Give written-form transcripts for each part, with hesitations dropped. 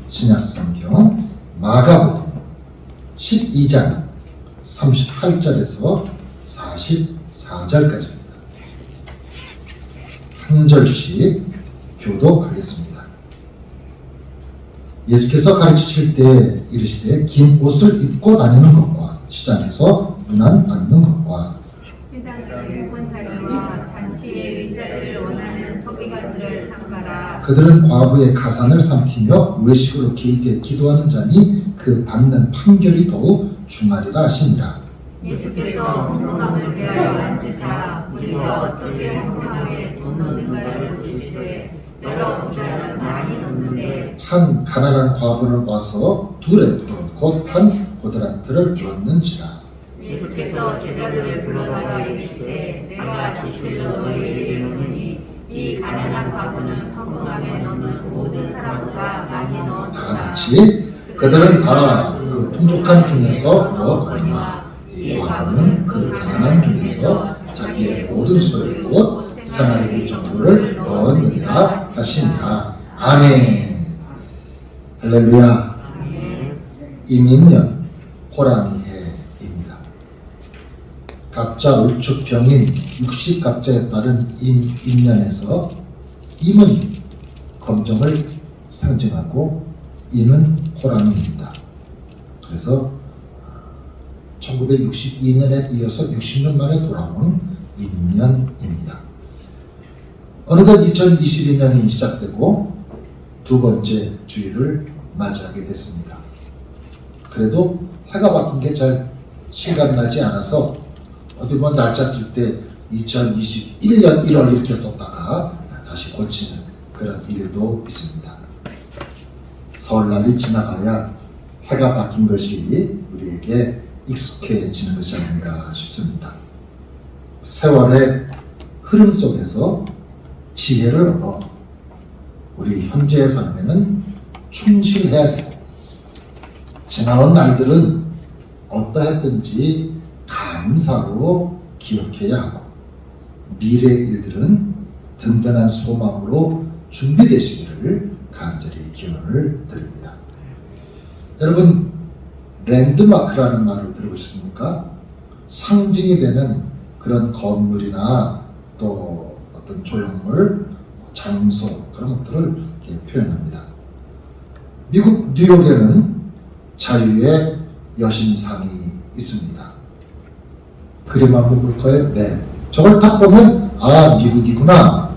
신약성경 마가복음 12장 38절에서 44절까지입니다. 한 절씩 교독하겠습니다. 예수께서 가르치실 때 이르시되 긴 옷을 입고 다니는 것과 시장에서 문안 받는 것과 회당의 유권자리와 잔치의 의자를 원하는 서기관들을 삼가라. 그들은 과부의 가산을 삼키며 외식으로 길게 기도하는 자니 그 받는 판결이 더욱 중하리라 하시니라. 예수께서 헌금함을 대하여 앉으사 우리가 어떻게 헌금함에 돈 넣는가를 보시되 여러 부자는 많이 넣는데 한 가난한 과부는 와서 두 랩돈 곧 한 고드란트를 넣는지라. 예수께서 제자들을 불러다가 이르시되 내가 진실로 너희에게 이르노니 이 가난한 과부는 헌금함에 넣는 모든 사람보다 많이 다 넣었다. 같이 그들은 다 그 풍족한 중에서 넣었거니와 이 과부는 그 가난한 중에서 자기의 모든 소유 곧 생활비 정도를 넣었느니라 하시니라. 아멘. 할렐루야. 임인년 호라미 해입니다. 갑자 을축병인 60갑자에 따른 임년에서 임은 검정을 상징하고 인은 호랑이입니다. 그래서 1962년에 이어서 60년 만에 돌아온 임년입니다. 어느덧 2022년이 시작되고 두 번째 주일을 맞이하게 됐습니다. 그래도 해가 바뀐 게 잘 실감나지 않아서 어디 뭐 날짜 쓸 때 2021년 1월 이렇게 썼다가 다시 고치는 그런 일도 있습니다. 설날이 지나가야 해가 바뀐 것이 우리에게 익숙해지는 것이 아닌가 싶습니다. 세월의 흐름 속에서 지혜를 얻어 우리 현재의 삶에는 충실해야 되고 지나온 날들은 어떠했든지 감사로 기억해야 하고 미래의 일들은 든든한 소망으로 준비되시기를 간절히 기원을 드립니다. 여러분, 랜드마크라는 말을 들어보셨습니까? 상징이 되는 그런 건물이나 또 어떤 조형물, 장소 그런 것들을 이렇게 표현합니다. 미국 뉴욕에는 자유의 여신상이 있습니다. 그림 한번 볼까요? 네. 저걸 딱 보면 아, 미국이구나,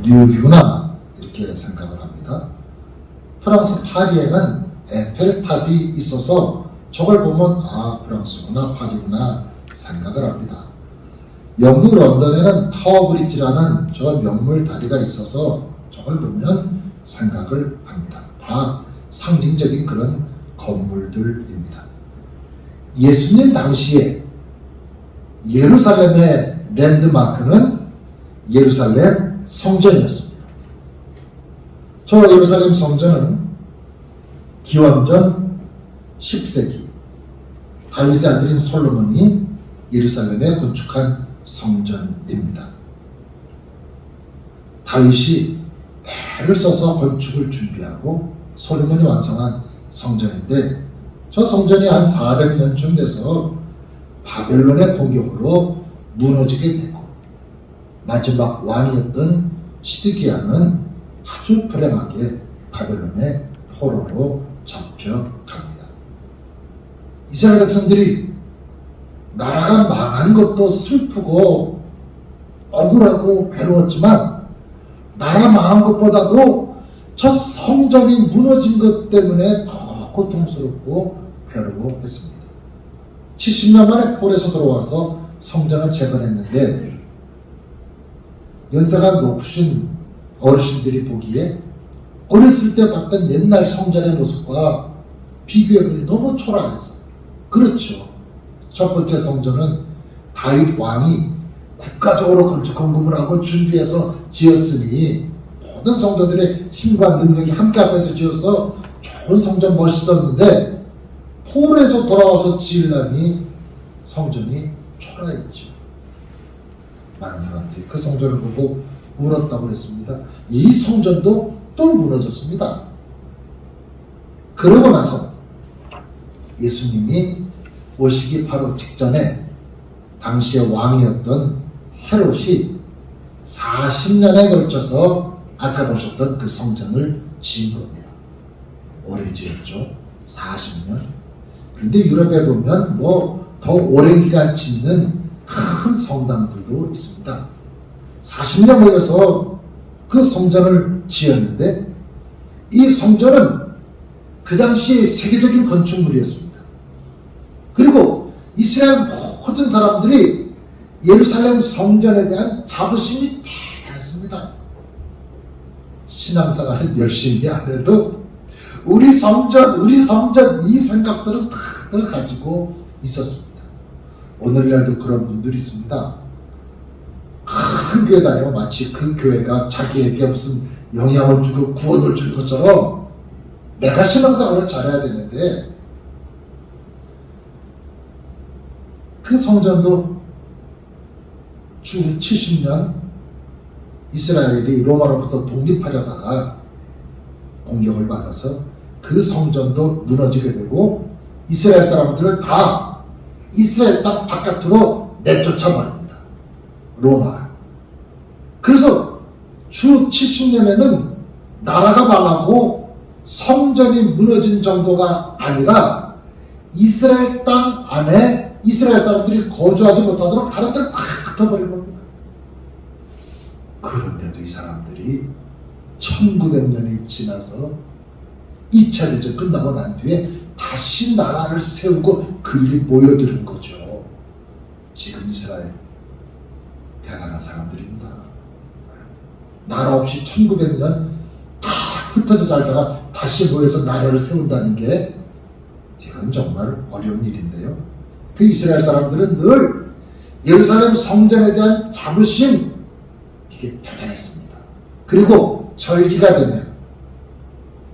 뉴욕이구나 이렇게 생각을 합니다. 프랑스 파리에는 에펠탑이 있어서 저걸 보면 아, 프랑스구나, 파리구나 생각을 합니다. 영국 런던에는 타워 브릿지라는 저 명물 다리가 있어서 저걸 보면 생각을 합니다. 다 상징적인 그런 건물들입니다. 예수님 당시에 예루살렘의 랜드마크는 예루살렘 성전이었습니다. 저 예루살렘 성전은 기원전 10세기 다윗의 아들인 솔로몬이 예루살렘에 건축한 성전입니다. 다윗이 애를 써서 건축을 준비하고 솔로몬이 완성한 성전인데 저 성전이 한 400년쯤 돼서 바벨론의 공격으로 무너지게 되고 마지막 왕이었던 시드기야는 아주 불행하게 바벨론의 포로로 잡혀갑니다. 이스라엘 백성들이 나라가 망한 것도 슬프고 억울하고 괴로웠지만 나라 망한 것보다도 저 성전이 무너진 것 때문에 더 고통스럽고 괴로워했습니다. 70년 만에 폴에서 돌아와서 성전을 재건했는데 연세가 높으신 어르신들이 보기에 어렸을 때 봤던 옛날 성전의 모습과 비교해보니 너무 초라했어요. 그렇죠. 첫 번째 성전은 다윗 왕이 국가적으로 건축 헌금을 하고 준비해서 지었으니 모든 성도들의 힘과 능력이 함께 앞에서 지어서 좋은 성전 멋있었는데 폴에서 돌아와서 지으려니 성전이 초라했죠. 많은 사람들이 그 성전을 보고 울었다고 했습니다. 이 성전도 또 무너졌습니다. 그러고 나서 예수님이 오시기 바로 직전에 당시의 왕이었던 헤롯이 40년에 걸쳐서 아까 보셨던 그 성전을 지은 겁니다. 오래 지었죠. 40년. 그런데 유럽에 보면 뭐 더 오랜 기간 짓는 큰 성당들도 있습니다. 40년 걸려서 그 성전을 지었는데 이 성전은 그 당시에 세계적인 건축물이었습니다. 그리고 이스라엘 모든 사람들이 예루살렘 성전에 대한 자부심이 대단했습니다. 신앙생활을 열심히 안 해도 우리 성전 이 생각들은 다들 가지고 있었습니다. 오늘날도 그런 분들이 있습니다. 큰 교회 다니고 마치 그 교회가 자기에게 무슨 영향을 주고 구원을 줄 것처럼 내가 신앙생활을 잘해야 되는데 그 성전도 주 70년 이스라엘이 로마로부터 독립하려다가 공격을 받아서 그 성전도 무너지게 되고 이스라엘 사람들을 다 이스라엘 땅 바깥으로 내쫓아 버립니다. 로마가. 그래서 주 70년에는 나라가 망하고 성전이 무너진 정도가 아니라 이스라엘 땅 안에 이스라엘 사람들이 거주하지 못하도록 다른 데를 다 흩어버린 겁니다. 그런데도 이 사람들이 1900년이 지나서 2차 대전 끝나고 난 뒤에 다시 나라를 세우고 글이 모여드는 거죠. 지금 이스라엘 대단한 사람들입니다. 나라 없이 1900년 다 흩어져 살다가 다시 모여서 나라를 세운다는 게 이건 정말 어려운 일인데요. 그 이스라엘 사람들은 늘 예루살렘 성전에 대한 자부심, 이게 대단했습니다. 그리고 절기가 되면,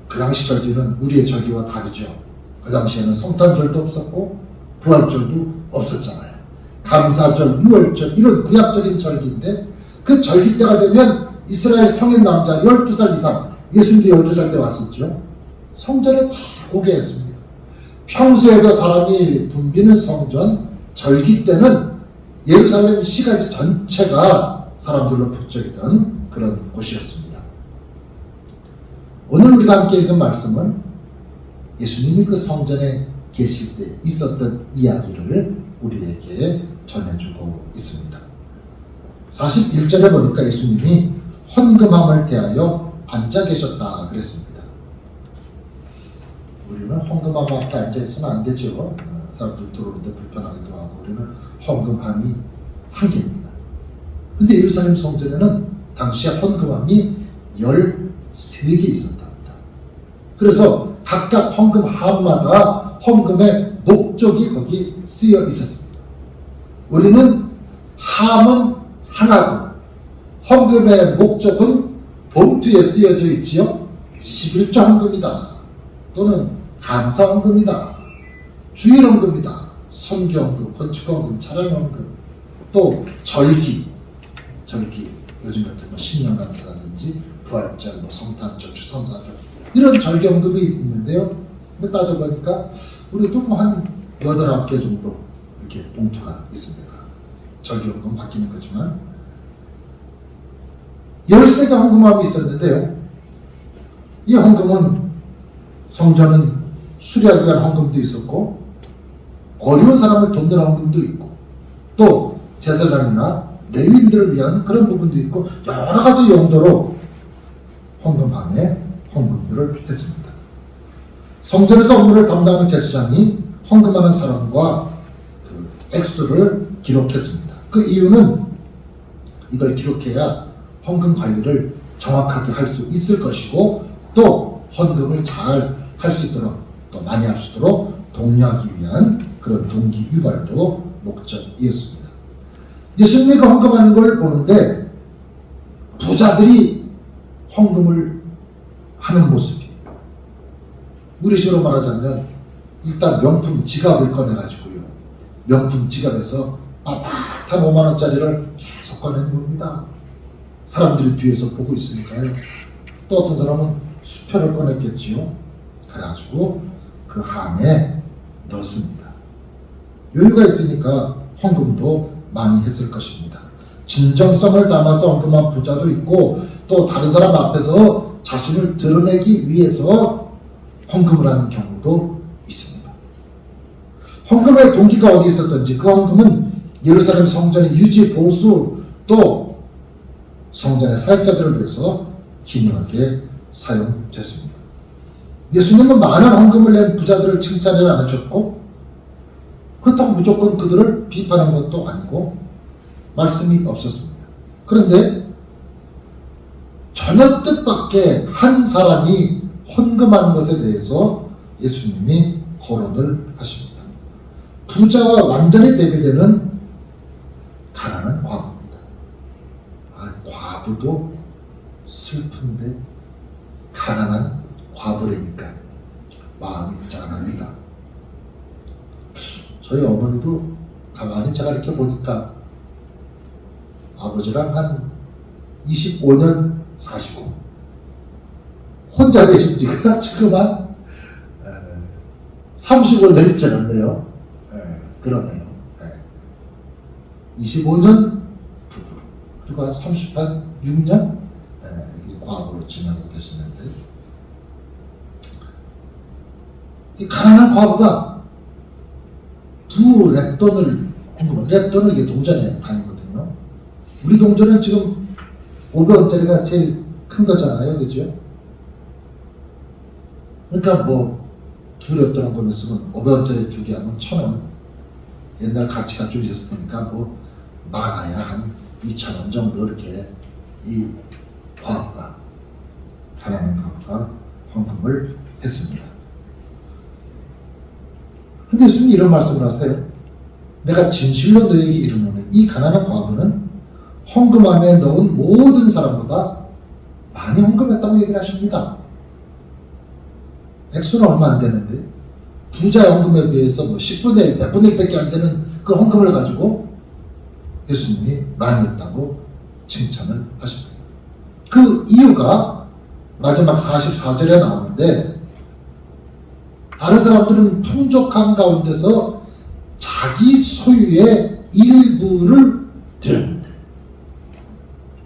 그 당시 절기는 우리의 절기와 다르죠. 그 당시에는 성탄절도 없었고 부활절도 없었잖아요. 감사절, 유월절 이런 구약적인 절기인데 그 절기 때가 되면 이스라엘 성인 남자 12살 이상, 예수님도 12살 때 왔었죠. 성전에 다 오게 했습니다. 평소에도 사람이 붐비는 성전, 절기 때는 예루살렘 시가지 전체가 사람들로 북적이던 그런 곳이었습니다. 오늘 우리가 함께 읽은 말씀은 예수님이 그 성전에 계실 때 있었던 이야기를 우리에게 전해주고 있습니다. 41절에 보니까 예수님이 헌금함을 대하여 앉아 계셨다 그랬습니다. 우리는 헌금함 앞에 앉아 있으면 안 되죠. 사람들 들어오는데 불편하기도 하고. 우리는 헌금함이 한 개입니다. 근데 예루살렘 성전에는 당시에 헌금함이 13개 있었답니다. 그래서 각각 헌금함마다 헌금의 목적이 거기 쓰여 있었습니다. 우리는 함은 하나고 헌금의 목적은 봉투에 쓰여져 있지요. 11조 헌금이다. 또는 감사헌금이다. 주일헌금이다. 선교헌금, 건축헌금, 차량헌금, 또 절기, 요즘 같은 뭐 신년간사라든지 부활절, 뭐 성탄절, 추성사절 이런 절기헌금이 있는데요. 근데 따져보니까 우리도 뭐 한 8-9개 정도 이렇게 봉투가 있습니다. 절기헌금 바뀌는 거지만 13개 헌금함이 있었는데요. 이 헌금은 성전은 수리하기 위한 헌금도 있었고 어려운 사람을 돕는 헌금도 있고 또 제사장이나 레위인들을 위한 그런 부분도 있고 여러 가지 용도로 헌금함에 헌금들을 했습니다. 성전에서 업무를 담당하는 제사장이 헌금하는 사람과 그 액수를 기록했습니다. 그 이유는 이걸 기록해야 헌금 관리를 정확하게 할 수 있을 것이고 또 헌금을 잘 할 수 있도록 또 많이 할 수 있도록 독려하기 위한 그런 동기 유발도 목적이었습니다. 예수님이 그 헌금하는 걸 보는데 부자들이 헌금을 하는 모습이 우리식으로 말하자면 일단 명품 지갑을 꺼내가지고요. 명품 지갑에서 빳빳한 5만원짜리를 계속 꺼내는 겁니다. 사람들이 뒤에서 보고 있으니까요. 또 어떤 사람은 수표를 꺼냈겠지요. 그래가지고 그 함에 넣었습니다. 여유가 있으니까 헌금도 많이 했을 것입니다. 진정성을 담아서 헌금한 부자도 있고 또 다른 사람 앞에서 자신을 드러내기 위해서 헌금을 하는 경우도 있습니다. 헌금의 동기가 어디 있었던지 그 헌금은 예루살렘 성전의 유지 보수 또 성전의 사역자들을 위해서 기묘하게 사용됐습니다. 예수님은 많은 헌금을 낸 부자들을 칭찬하지 않으셨고 그렇다고 무조건 그들을 비판한 것도 아니고 말씀이 없었습니다. 그런데 전혀 뜻밖의 한 사람이 헌금한 것에 대해서 예수님이 거론을 하십니다. 부자와 완전히 대비되는 가난한 과부입니다. 과부도 슬픈데 가난한 과부라니까 마음이 짠합니다. 저희 어머니도 가만히 제가 이렇게 보니까 아버지랑 한 25년 사시고 혼자 계신 지가 지금 한 35년이 지났네요. 그러네요. 25년 부부 그리고 한 36년 과부로 지내고 계시는데 이 가난한 과부가 두 렛돈을 헌금한 렛돈은 이게 동전의 단위거든요. 우리 동전은 지금 500원짜리가 제일 큰 거잖아요, 그죠? 그러니까 뭐 두 렛돈 헌금을 쓰면 500원짜리 두 개 하면 1,000원. 옛날 가치가 좀 있었으니까 뭐 많아야 한 2,000원 정도 이렇게 이 과부가 가난한 과부가 헌금을 했습니다. 근데 예수님이 이런 말씀을 하세요. 내가 진실로 너에게 이르노니 이 가난한 과부는 헌금함에 넣은 모든 사람보다 많이 헌금했다고 얘기를 하십니다. 액수는 얼마 안 되는데 부자의 헌금에 비해서 뭐 10분의 1, 100분의 1밖에 안 되는 그 헌금을 가지고 예수님이 많이 했다고 칭찬을 하십니다. 그 이유가 마지막 44절에 나오는데 다른 사람들은 풍족한 가운데서 자기 소유의 일부를 드렸는데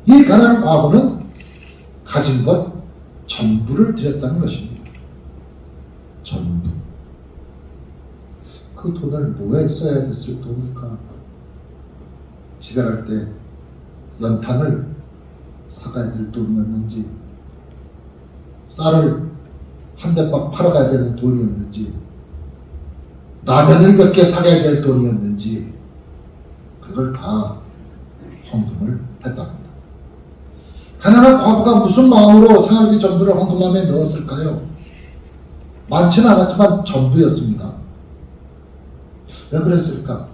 이 가난한 과부는 가진 것 전부를 드렸다는 것입니다. 전부. 그 돈을 뭐에 써야 됐을 돈일까? 집에 갈 때 연탄을 사가야 될 돈이었는지 쌀을 한 대박 팔아가야 되는 돈이었는지 라면을 몇 개 사가야 될 돈이었는지 그걸 다 헌금을 했답니다. 가난한 과부가 무슨 마음으로 생활비 전부를 헌금함에 넣었을까요? 많지는 않았지만 전부였습니다. 왜 그랬을까?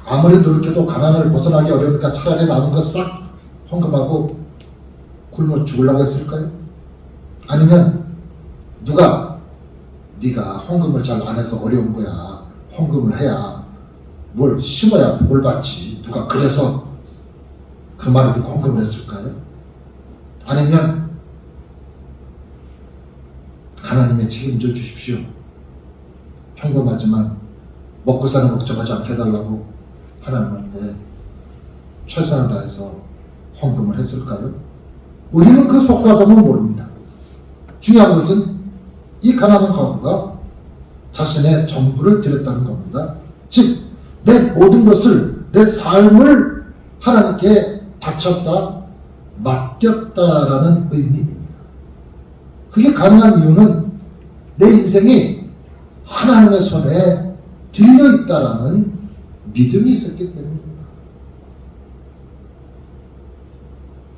아무리 노력해도 가난을 벗어나기 어려우니까 차라리 남은 거 싹 헌금하고 굶어 죽으려고 했을까요? 아니면 누가 네가 헌금을 잘 안 해서 어려운 거야. 헌금을 해야 뭘 심어야 뭘 받지. 누가 그래서 그 말을 듣고 헌금을 했을까요? 아니면 하나님의 책임져 주십시오. 평범하지만 먹고 사는 걱정하지 않게 해달라고 하나님한테 최선을 다해서 헌금을 했을까요? 우리는 그 속사정은 모릅니다. 중요한 것은 이 가난한 과부가 자신의 전부를 드렸다는 겁니다. 즉, 내 모든 것을, 내 삶을 하나님께 바쳤다, 맡겼다라는 의미입니다. 그게 가능한 이유는 내 인생이 하나님의 손에 들려있다라는 믿음이 있었기 때문입니다.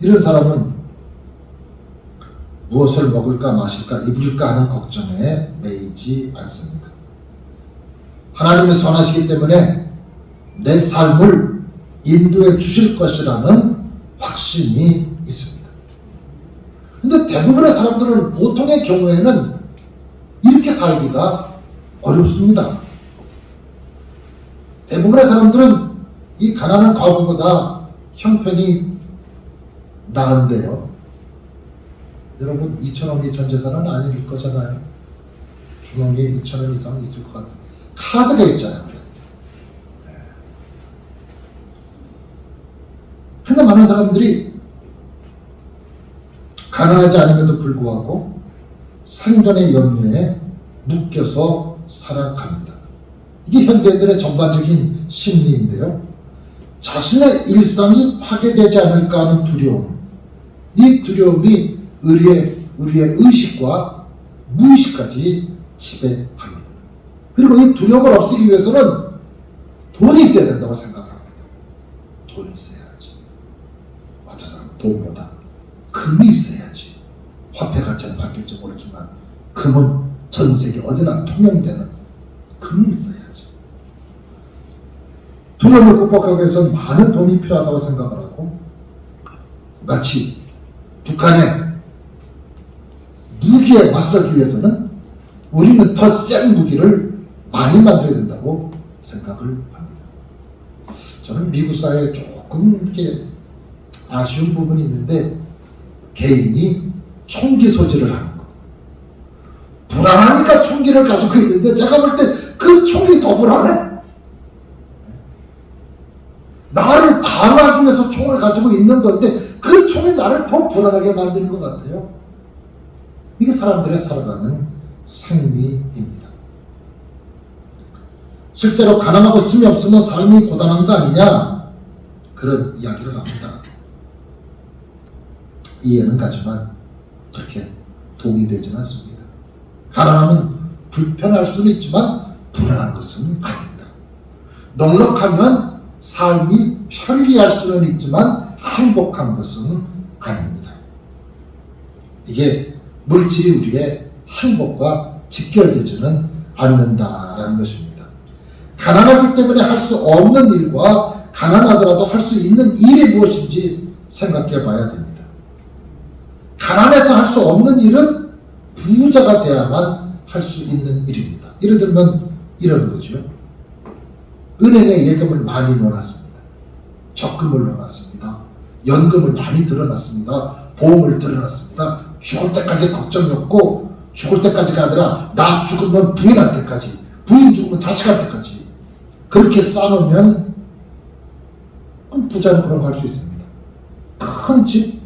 이런 사람은 무엇을 먹을까 마실까 입을까 하는 걱정에 매이지 않습니다. 하나님이 선하시기 때문에 내 삶을 인도해 주실 것이라는 확신이 있습니다. 근데 대부분의 사람들은 보통의 경우에는 이렇게 살기가 어렵습니다. 대부분의 사람들은 이 가난한 과부보다 형편이 나은데요. 여러분 2,000억이 전 재산은 아닐 거잖아요. 주머니에 2,000원 이상 있을 것 같아요. 카드가 있잖아요. 근데 많은 사람들이 가난하지 않음에도 불구하고 생존의 염려에 묶여서 살아갑니다. 이게 현대인들의 전반적인 심리인데요. 자신의 일상이 파괴되지 않을까 하는 두려움, 이 두려움이 우리의 의식과 무의식까지 지배합니다. 그리고 이 두려움을 없애기 위해서는 돈이 있어야 된다고 생각을 합니다. 돈이 있어야지. 어떤 사람은 돈보다 금이 있어야지. 화폐 가치는 바뀔지 모르지만 금은 전 세계 어디나 통용되는 금이 있어야지. 두려움을 극복하기 위해서는 많은 돈이 필요하다고 생각을 하고, 마치 북한의 무기에 맞서기 위해서는 우리는 더 센 무기를 많이 만들어야 된다고 생각을 합니다. 저는 미국 사회에 조금 이렇게 아쉬운 부분이 있는데, 개인이 총기 소지를 하는 거. 불안하니까 총기를 가지고 있는데, 제가 볼 때 그 총이 더 불안해. 나를 방어하기 위해서 총을 가지고 있는 건데 그 총이 나를 더 불안하게 만드는 것 같아요. 이게 사람들의 살아가는 생리입니다. 실제로 가난하고 힘이 없으면 삶이 고단한 거 아니냐, 그런 이야기를 합니다. 이해는 가지만 그렇게 도움이 되지는 않습니다. 가난하면 불편할 수는 있지만 불안한 것은 아닙니다. 넉넉하면 삶이 편리할 수는 있지만 행복한 것은 아닙니다. 이게 물질이 우리의 행복과 직결되지는 않는다라는 것입니다. 가난하기 때문에 할 수 없는 일과 가난하더라도 할 수 있는 일이 무엇인지 생각해 봐야 됩니다. 가난해서 할 수 없는 일은 부자가 돼야만 할 수 있는 일입니다. 예를 들면 이런 거죠. 은행에 예금을 많이 넣어놨습니다. 적금을 넣어놨습니다. 연금을 많이 들어놨습니다. 보험을 들어놨습니다. 죽을 때까지 걱정이 없고, 죽을 때까지가 아니라 나 죽으면 부인한테까지, 부인 죽으면 자식한테까지 그렇게 쌓아놓으면 부자는 그런 거 할 수 있습니다. 큰 집,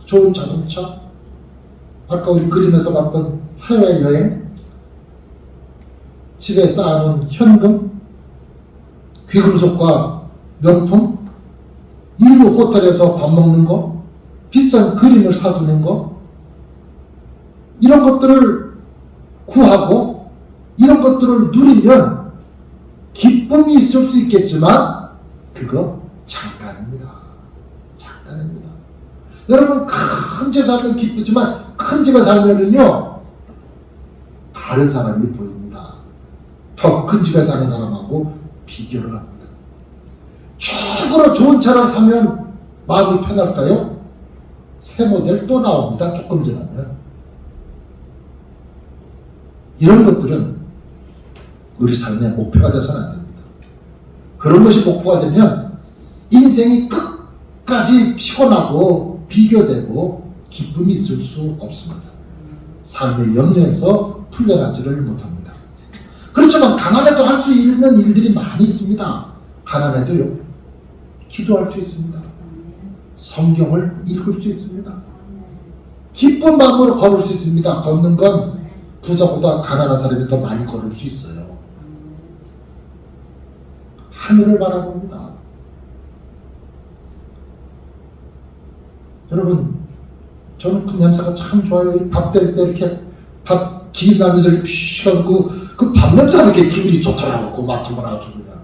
좋은 자동차, 아까 우리 그림에서 봤던 해외여행, 집에 쌓아놓은 현금, 귀금속과 명품, 일부 호텔에서 밥 먹는 거, 비싼 그림을 사두는 거, 이런 것들을 구하고 이런 것들을 누리면 기쁨이 있을 수 있겠지만 그거 잠깐입니다. 잠깐입니다. 여러분, 큰 집 살면 기쁘지만 큰 집에 살면은요 다른 사람이 보입니다. 더 큰 집에 사는 사람하고 비교를 합니다. 최고로 좋은 차를 사면 마음이 편할까요? 새 모델 또 나옵니다. 조금 지나면. 이런 것들은 우리 삶의 목표가 돼서는 안 됩니다. 그런 것이 목표가 되면 인생이 끝까지 피곤하고 비교되고 기쁨이 있을 수 없습니다. 삶의 염려에서 풀려나지를 못합니다. 그렇지만 가난해도 할 수 있는 일들이 많이 있습니다. 가난해도요, 기도할 수 있습니다. 성경을 읽을 수 있습니다. 기쁜 마음으로 걸을 수 있습니다. 걷는 건 부자보다 가난한 사람이 더 많이 걸을 수 있어요. 하늘을 바라봅니다. 여러분, 저는 그 냄새가 참 좋아요. 밥 될 때 이렇게 밥 기름 나면서 이렇게 피셔가지고 그 밥 냄새가 이렇게 기분이 좋더라고. 그 맡으면 아주 그냥.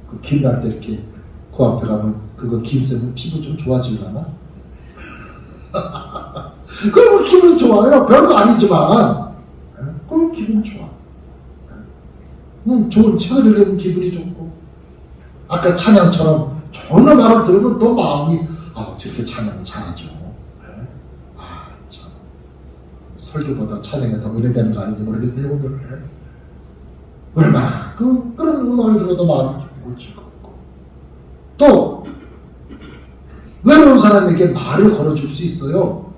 그 기름 날 때 이렇게 그 앞에 가면 그거 기름 쐬면 피부 좀 좋아지려나? 그럼 기분 좋아요. 별거 아니지만. 그럼 기분 좋아. 좋은 책을 읽으면 기분이 좋고, 아까 찬양처럼 좋은 말을 들으면 또 마음이, 저렇게 찬양을 잘하죠. 참. 설교보다 찬양이 더 은혜되는 거 아닌지 모르겠네요, 오늘. 얼마나 그런 음악을 들어도 마음이 기쁘고 즐겁고, 또 외로운 사람에게 말을 걸어줄 수 있어요.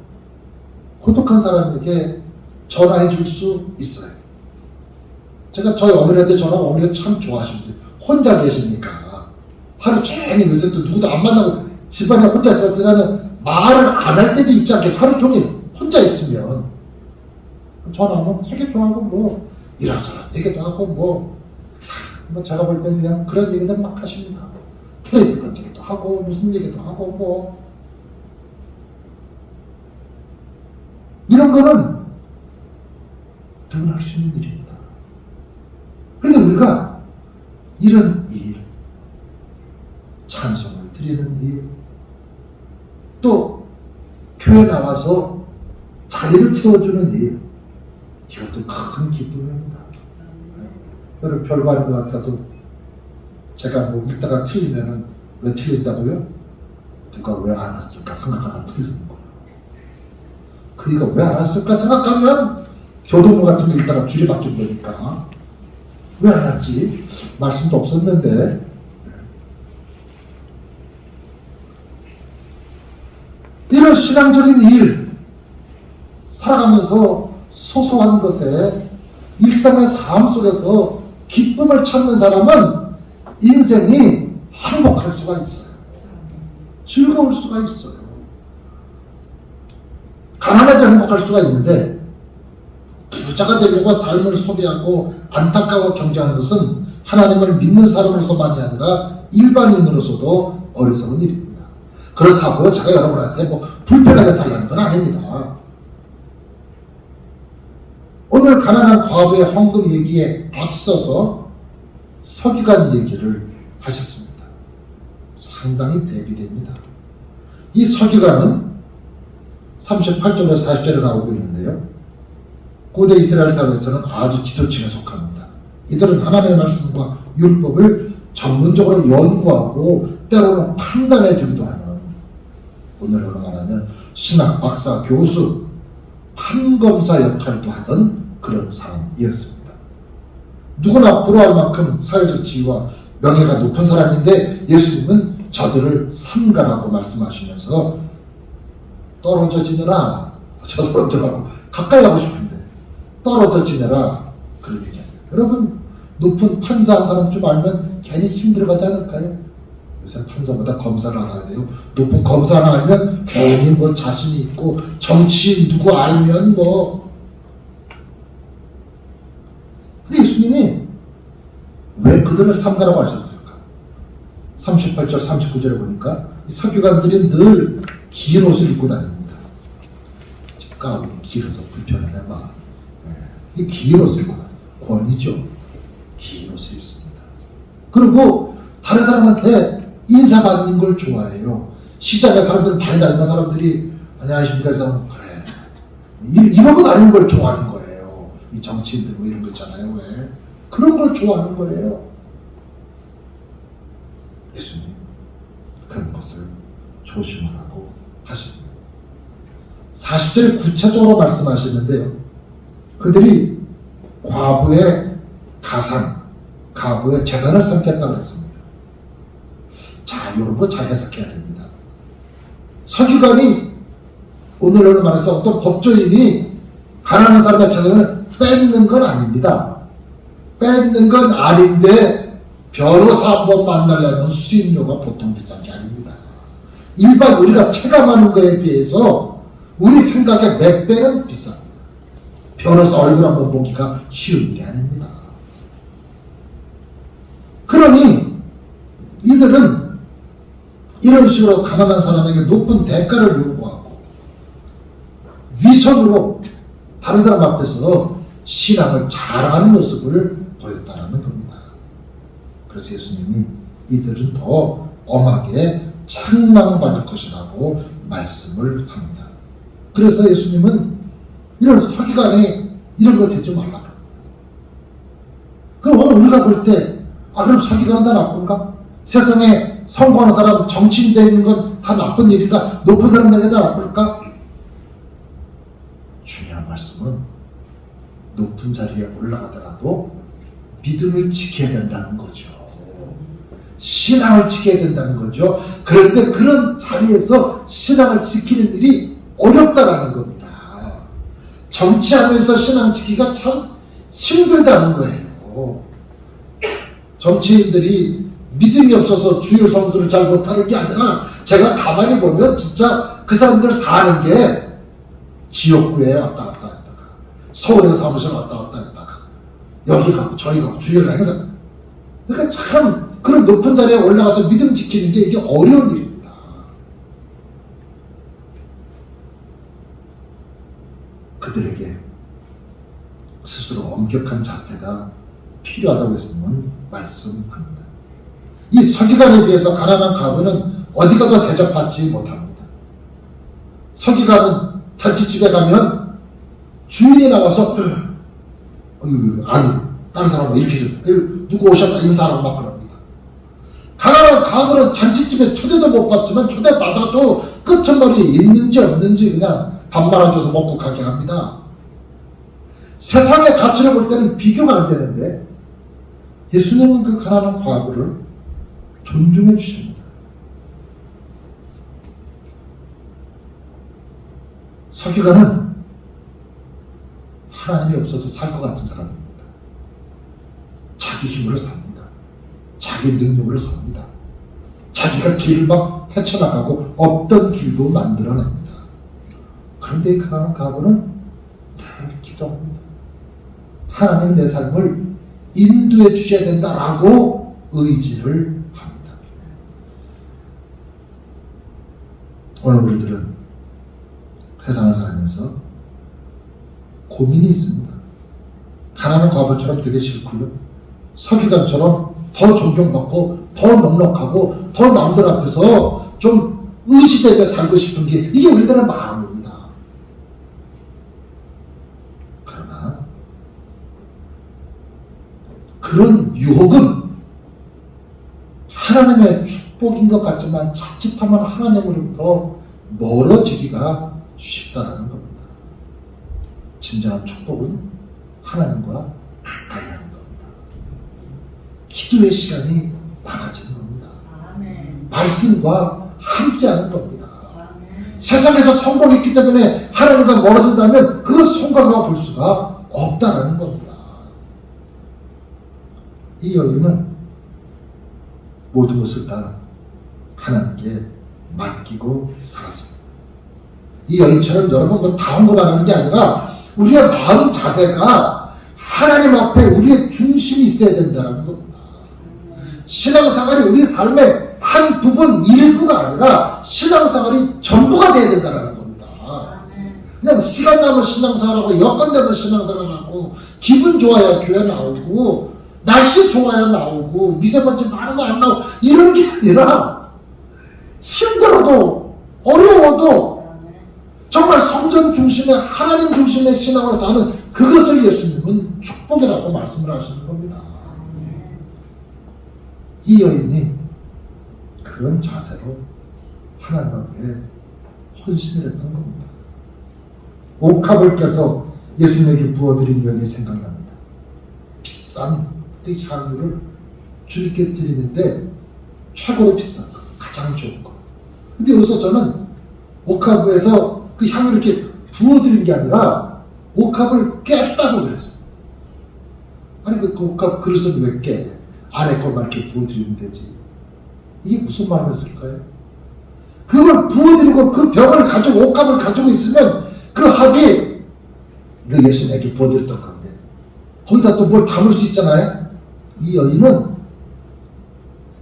고독한 사람에게 전화해 줄 수 있어요. 제가 저희 어머니한테 전화하면 어머니가 참 좋아하시는데 혼자 계시니까 하루 종일 요새 또 누구도 안 만나고 집안에 혼자 있을 때는 말을 안 할 때도 있지 않겠어. 하루 종일 혼자 있으면 전화하면 되게 좋아하고 뭐 이런저런 얘기도 하고 뭐 제가 볼 때는 그냥 그런 얘기들 막 하십니다. 텔레비전 얘기도 하고 무슨 얘기도 하고 뭐 이런 거는 누구나 할 수 있는 일입니다. 그런데 우리가 이런 일, 찬송을 드리는 일, 또 교회 나와서 자리를 채워주는 일, 이것도 큰 기쁨입니다. 여러분 별거 아닌 것 같아도 제가 뭐 읽다가 틀리면은 왜 틀린다고요? 누가 왜 안 왔을까 생각하다 틀리는 거예요. 그이가 왜 안 왔을까 생각하면 교동문 같은 거 읽다가 줄이 바뀐 거니까 왜 안 왔지? 말씀도 없었는데 이런 신앙적인 일 살아가면서 소소한 것에 일상의 삶 속에서 기쁨을 찾는 사람은 인생이 행복할 수가 있어요. 즐거울 수가 있어요. 가난해도 행복할 수가 있는데 부자가 되려고 삶을 소비하고 안타까워 경쟁하는 것은 하나님을 믿는 사람으로서만이 아니라 일반인으로서도 어리석은 일입니다. 그렇다고 제가 여러분한테 뭐 불편하게 살라는 건 아닙니다. 오늘 가난한 과부의 헌금 얘기에 앞서서 서기관 얘기를 하셨습니다. 상당히 대비됩니다. 이 서기관은 38절에서 40절에 나오고 있는데요. 고대 이스라엘 사회에서는 아주 지도층에 속합니다. 이들은 하나님의 말씀과 율법을 전문적으로 연구하고 때로는 판단해 주기도 하는, 오늘로 말하면 신학 박사, 교수, 판검사 역할도 하던 그런 사람이었습니다. 누구나 부러워할 만큼 사회적 지위와 명예가 높은 사람인데 예수님은 저들을 삼가라고 말씀하시면서 떨어져 지내라. 저 사람들하고 가까이 가고 싶은데 떨어져 지내라. 그런 얘기합니다. 여러분 높은 판사 한 사람 좀 알면 괜히 힘들어가지 않을까요? 요새 판사보다 검사를 알아야 돼요. 높은 검사 하나 알면 괜히 뭐 자신이 있고 정치인 누구 알면 뭐. 근데 예수님이 왜 그들을 삼가라고 하셨을까? 38절 39절에 보니까 이 서기관들이 늘 긴 옷을 입고 다닙니다. 가운이 길어서 불편하네 막. 이 긴 옷을 입고 다닙니다. 권위죠. 긴 옷을 입습니다. 그리고 다른 사람한테 인사받는 걸 좋아해요. 시장에 사람들 많이 다니는 사람들이 안녕하십니까 해서 그래 이러고 다니는 걸 좋아하는 거예요. 이 정치인들 뭐 이런 거 있잖아요. 왜? 그런 걸 좋아하는 거예요. 예수님 그런 것을 조심하라고 하십니다. 40절에 구체적으로 말씀하시는데요. 그들이 과부의 가상, 과부의 재산을 삼켰다고 했습니다. 자, 이런 거 잘 해석해야 됩니다. 서기관이 오늘로 말해서 어떤 법조인이 가난한 사람의 재산을 뺏는 건 아닙니다. 뺏는 건 아닌데 변호사 한 번 만나려면 수임료가 보통 비싼 게 아닙니다. 일반 우리가 체감하는 거에 비해서 우리 생각의 몇 배는 비쌉니다. 변호사 얼굴 한번 보기가 쉬운 일이 아닙니다. 그러니 이들은 이런 식으로 가난한 사람에게 높은 대가를 요구하고 위선으로 다른 사람 앞에서 신앙을 자랑하는 모습을 보였다는 겁니다. 그래서 예수님이 이들은 더 엄하게 책망받을 것이라고 말씀을 합니다. 그래서 예수님은 이런 서기관에 이런 거 되지 말라. 그럼 오늘 우리가 볼 때 그럼 서기관은 다 나쁜가? 세상에 성공하는 사람, 정치인 되는 건 다 나쁜 일인가? 높은 사람들에게 다 나쁠까? 중요한 말씀은 높은 자리에 올라가더라도 믿음을 지켜야 된다는 거죠. 신앙을 지켜야 된다는 거죠. 그런데 그런 자리에서 신앙을 지키는 일이 어렵다라는 겁니다. 정치하면서 신앙 지키기가 참 힘들다는 거예요. 거예요. 정치인들이 믿음이 없어서 주일 성수를 잘 못하는 게 아니라 제가 가만히 보면 진짜 그 사람들 사는 게 지역구에 왔다 갔다 했다가 서울에 사무실 왔다 갔다 했다가 여기 가고 저기 가고 주일을 해서 그러니까 참 그런 높은 자리에 올라가서 믿음 지키는 게 이게 어려운 일입니다. 그들에게 스스로 엄격한 자태가 필요하다고 했으면 말씀합니다. 이 서기관에 비해서 가난한 과부는 어디가 더 대접받지 못합니다. 서기관은 잔치집에 가면 주인이 나와서 아니 다른 사람은 이렇게 좀 누구 오셨다 인사하라고 막 그럽니다. 가난한 과부는 잔치집에 초대도 못 받지만 초대받아도 끄트머리에 있는지 없는지 그냥 밥만 안 줘서 먹고 가게 합니다. 세상의 가치를 볼 때는 비교가 안 되는데 예수님은 그 가난한 과부를 존중해 주십니다. 서기관은 하나님이 없어도 살 것 같은 사람입니다. 자기 힘으로 삽니다. 자기 능력으로 삽니다. 자기가 길을 막 헤쳐나가고 없던 길도 만들어냅니다. 그런데 이 가난한 과부는 늘 기도합니다. 하나님 내 삶을 인도해 주셔야 된다라고 의지를 합니다. 오늘 우리들은 세상을 살면서 고민이 있습니다. 가난한 과부처럼 되기 싫고요. 서기관처럼 더 존경받고 더 넉넉하고 더 남들 앞에서 좀 의시되게 살고 싶은 게 이게 우리들의 마음입니다. 그러나 그런 유혹은 하나님의 축복인 것 같지만 자칫하면 하나님으로부터 멀어지기가 쉽다라는 겁니다. 진정한 축복은 하나님과 가까이 하는 겁니다. 기도의 시간이 많아지는 겁니다. 아멘. 말씀과 함께하는 겁니다. 아멘. 세상에서 성공이 있기 때문에 하나님과 멀어진다면 그건 성공이라고 볼 수가 없다라는 겁니다. 이 여인은 모든 것을 다 하나님께 맡기고 살았습니다. 이 여인처럼 여러분 뭐 다운 것만 하는 게 아니라 우리의 마음 자세가 하나님 앞에 우리의 중심이 있어야 된다는 겁니다. 신앙생활이 우리 삶의 한 부분, 일부가 아니라 신앙생활이 전부가 돼야 된다는 겁니다. 그냥 시간 나면 신앙생활하고 여건 되면 신앙생활하고 기분 좋아야 교회 나오고 날씨 좋아야 나오고 미세먼지 많은 거 안 나오고 이런 게 아니라 힘들어도 어려워도 정말 성전 중심의 하나님 중심의 신앙으로 사는 그것을 예수님은 축복이라고 말씀을 하시는 겁니다. 이 여인이 그런 자세로 하나님 앞에 헌신을 했던 겁니다. 옥합을 깨서 예수님에게 부어드린 여인이 생각납니다. 비싼 그 향유를 주님께 드리는데 최고로 비싼 거, 가장 좋은 거. 근데 여기서 저는 옥합에서 그 향을 이렇게 부어드린 게 아니라 옥합을 깼다고 그랬어요. 아니 그 옥합 그릇은 왜 깨? 안에 것만 이렇게 부어드리면 되지. 이게 무슨 마음이었을까요? 그걸 부어드리고 그 병을 가지고 옥합을 가지고 있으면 그 합이 그 예수님에게 부어드렸던 건데 거기다 또 뭘 담을 수 있잖아요. 이 여인은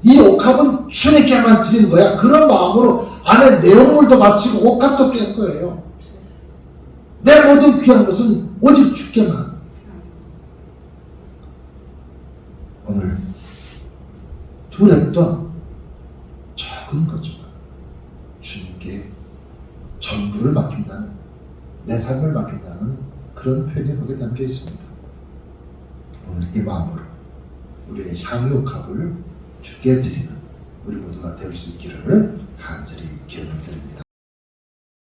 이 옥합은 주님께만 드리는 거야. 그런 마음으로 안에 내용물도 마치고 옥합도 깰 거예요. 내 모든 귀한 것은 오직 주께만. 오늘 두렵던 적은 거지만 주님께 전부를 맡긴다는, 내 삶을 맡긴다는 그런 표현이 거기에 담겨 있습니다. 오늘 이 마음으로 우리의 향유 옥합을 주께 드리는 우리 모두가 될 수 있기를 간절히 기원을 드립니다.